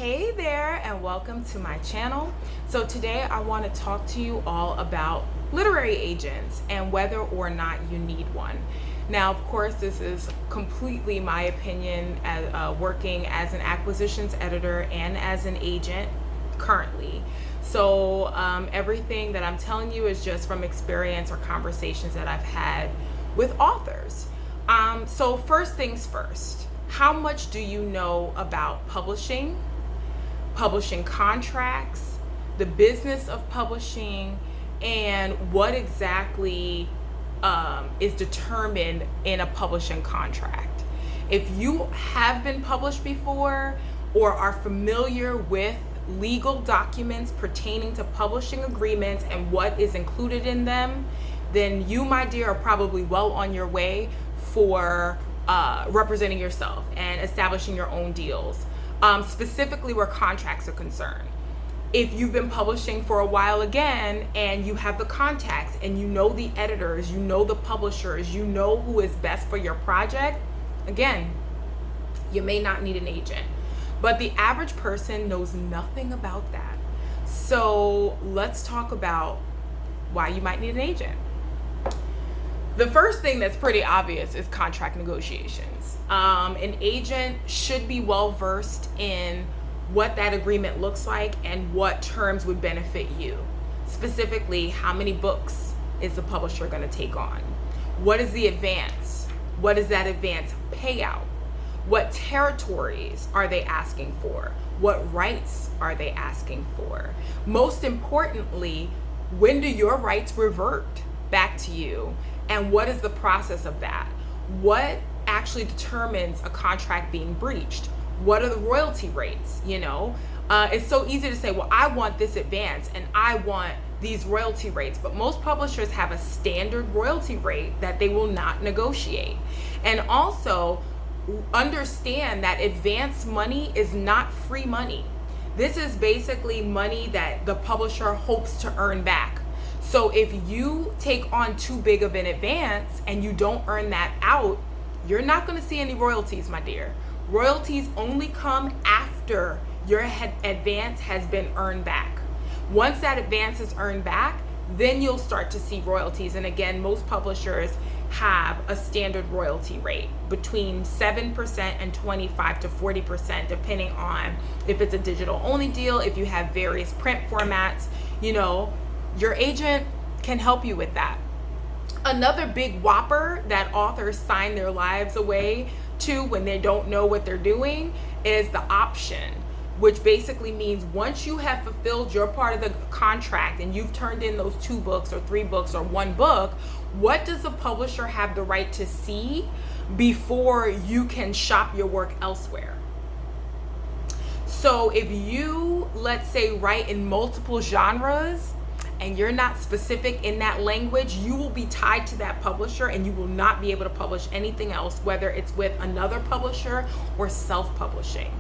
Hey there, and welcome to my channel. So today I want to talk to you all about literary agents and whether or not you need one. Now, of course, this is completely my opinion as working as an acquisitions editor and as an agent currently. So everything that I'm telling you is just from experience or conversations that I've had with authors. So first things first, how much do you know about publishing contracts, the business of publishing, and what exactly is determined in a publishing contract? If you have been published before or are familiar with legal documents pertaining to publishing agreements and what is included in them, then you, my dear, are probably well on your way for representing yourself and establishing your own deals, specifically where contracts are concerned. If you've been publishing for a while again and you have the contacts and you know the editors, you know the publishers, you know who is best for your project, again, you may not need an agent. But the average person knows nothing about that. So let's talk about why you might need an agent. The first thing that's pretty obvious is contract negotiations. An agent should be well versed in what that agreement looks like and what terms would benefit you. Specifically, how many books is the publisher going to take on? What is the advance? What is that advance payout? What territories are they asking for? What rights are they asking for? Most importantly, when do your rights revert back to you? And what is the process of that? What actually determines a contract being breached? What are the royalty rates? It's so easy to say, well, I want this advance and I want these royalty rates, but most publishers have a standard royalty rate that they will not negotiate. And also understand that advance money is not free money. This is basically money that the publisher hopes to earn back. So if you take on too big of an advance and you don't earn that out, you're not going to see any royalties, my dear. Royalties only come after your advance has been earned back. Once that advance is earned back, then you'll start to see royalties. And again, most publishers have a standard royalty rate between 7% and 25 to 40%, depending on if it's a digital only deal, if you have various print formats, your agent can help you with that. Another big whopper that authors sign their lives away to when they don't know what they're doing is the option, which basically means once you have fulfilled your part of the contract and you've turned in those 2 books or 3 books or 1 book, what does the publisher have the right to see before you can shop your work elsewhere? So if you, let's say, write in multiple genres and you're not specific in that language, you will be tied to that publisher and you will not be able to publish anything else, whether it's with another publisher or self-publishing.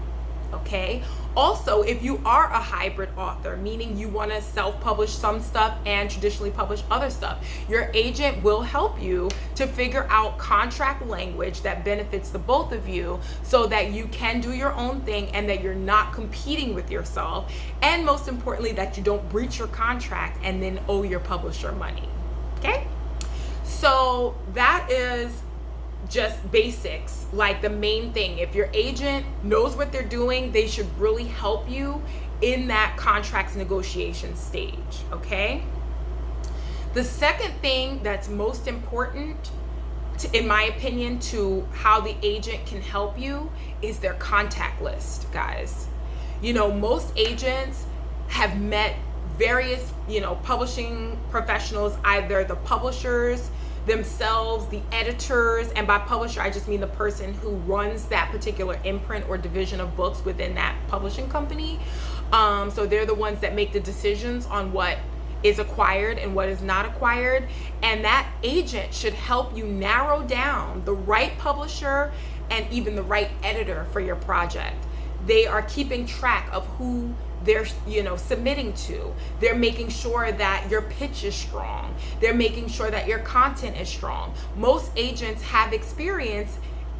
Okay? Also, if you are a hybrid author, meaning you want to self-publish some stuff and traditionally publish other stuff, your agent will help you to figure out contract language that benefits the both of you so that you can do your own thing and that you're not competing with yourself. And most importantly, that you don't breach your contract and then owe your publisher money. Okay? So that is just basics, like the main thing. If your agent knows what they're doing, they should really help you in that contracts negotiation stage, okay? The second thing that's most important, in my opinion, to how the agent can help you is their contact list, guys. Most agents have met various, publishing professionals, either the publishers themselves, the editors, and by publisher I just mean the person who runs that particular imprint or division of books within that publishing company. So they're the ones that make the decisions on what is acquired and what is not acquired, and that agent should help you narrow down the right publisher and even the right editor for your project. They are keeping track of who they're submitting to. They're making sure that your pitch is strong. They're making sure that your content is strong. Most agents have experience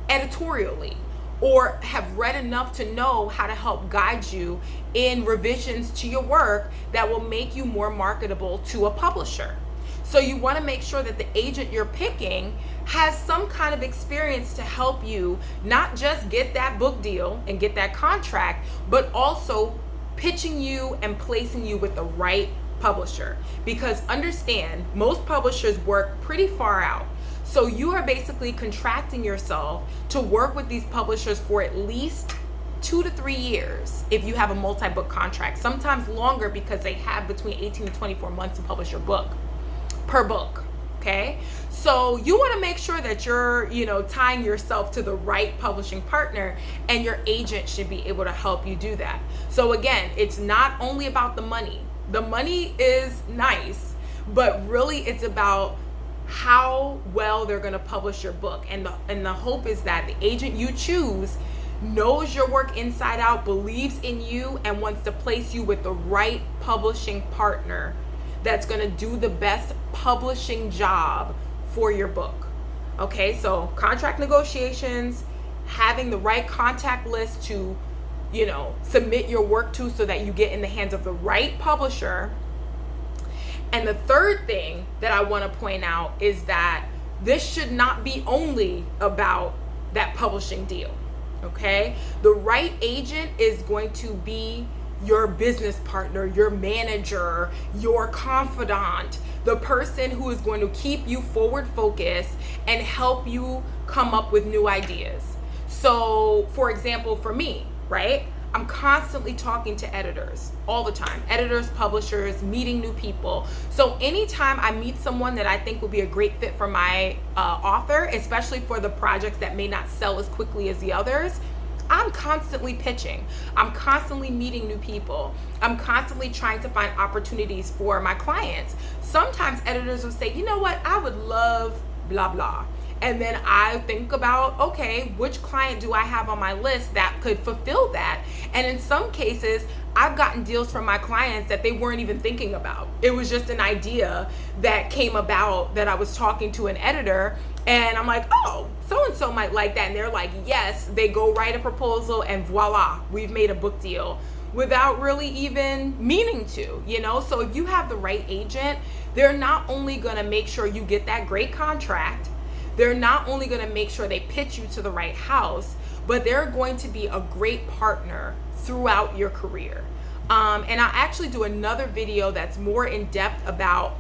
editorially or have read enough to know how to help guide you in revisions to your work that will make you more marketable to a publisher. So you want to make sure that the agent you're picking has some kind of experience to help you not just get that book deal and get that contract, but also pitching you and placing you with the right publisher. Because understand, most publishers work pretty far out. So you are basically contracting yourself to work with these publishers for at least 2 to 3 years if you have a multi-book contract, sometimes longer because they have between 18 to 24 months to publish your book per book. Okay, so you want to make sure that you're, tying yourself to the right publishing partner, and your agent should be able to help you do that. So again, it's not only about the money. The money is nice, but really it's about how well they're going to publish your book. And the hope is that the agent you choose knows your work inside out, believes in you, and wants to place you with the right publishing partner that's going to do the best publishing job for your book. Okay, so contract negotiations, having the right contact list to, submit your work to so that you get in the hands of the right publisher. And the third thing that I want to point out is that this should not be only about that publishing deal. Okay, the right agent is going to be your business partner, your manager, your confidant, the person who is going to keep you forward focused and help you come up with new ideas. So, for example, for me, right? I'm constantly talking to editors all the time, editors, publishers, meeting new people. So anytime I meet someone that I think would be a great fit for my author, especially for the projects that may not sell as quickly as the others, I'm constantly pitching. I'm constantly meeting new people. I'm constantly trying to find opportunities for my clients. Sometimes editors will say, you know what, I would love blah, blah. And then I think about, okay, which client do I have on my list that could fulfill that? And in some cases, I've gotten deals from my clients that they weren't even thinking about. It was just an idea that came about that I was talking to an editor, and I'm like, oh, so-and-so might like that. And they're like, yes. They go write a proposal and voila, we've made a book deal without really even meaning to, So if you have the right agent, they're not only gonna make sure you get that great contract, they're not only gonna make sure they pitch you to the right house, but they're going to be a great partner throughout your career. And I'll actually do another video that's more in depth about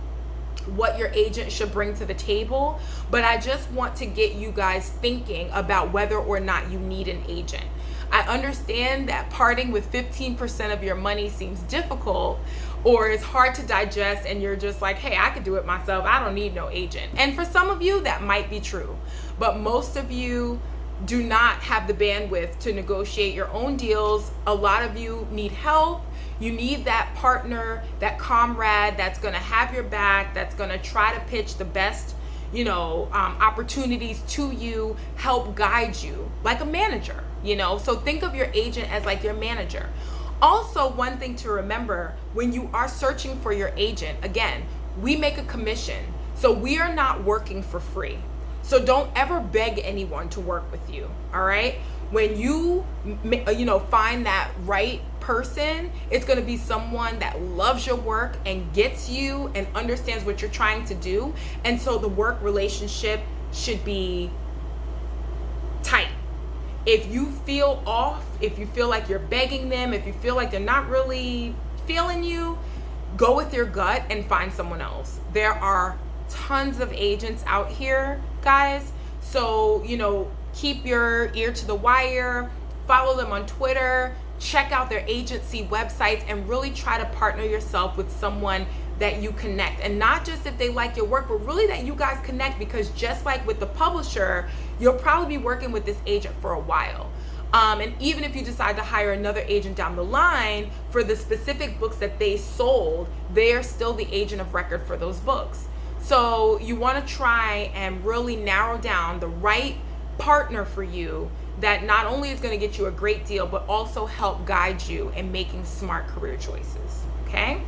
what your agent should bring to the table, but I just want to get you guys thinking about whether or not you need an agent. I understand that parting with 15% of your money seems difficult or it's hard to digest, and you're just like, hey, I could do it myself. I don't need no agent. And for some of you, that might be true, but most of you do not have the bandwidth to negotiate your own deals. A lot of you need help. You need that partner, that comrade that's going to have your back, that's going to try to pitch the best, opportunities to you, help guide you like a manager, So think of your agent as like your manager. Also, one thing to remember when you are searching for your agent, again, we make a commission. So we are not working for free. So don't ever beg anyone to work with you, all right? When you, find that right person, it's going to be someone that loves your work and gets you and understands what you're trying to do. And so the work relationship should be tight. If you feel off, if you feel like you're begging them, if you feel like they're not really feeling you, go with your gut and find someone else. There are tons of agents out here, guys. So, keep your ear to the wire, follow them on Twitter, check out their agency websites, and really try to partner yourself with someone that you connect. And not just if they like your work, but really that you guys connect, because just like with the publisher, you'll probably be working with this agent for a while. And even if you decide to hire another agent down the line for the specific books that they sold, they are still the agent of record for those books. So you want to try and really narrow down the right partner for you that not only is going to get you a great deal, but also help guide you in making smart career choices. Okay?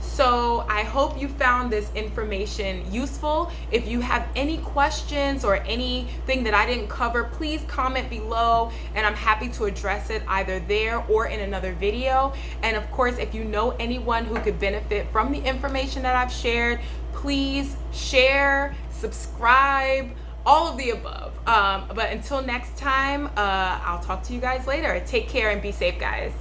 So I hope you found this information useful. If you have any questions or anything that I didn't cover, please comment below and I'm happy to address it either there or in another video. And of course, if you know anyone who could benefit from the information that I've shared, please share, subscribe, all of the above. But until next time, I'll talk to you guys later. Take care and be safe, guys.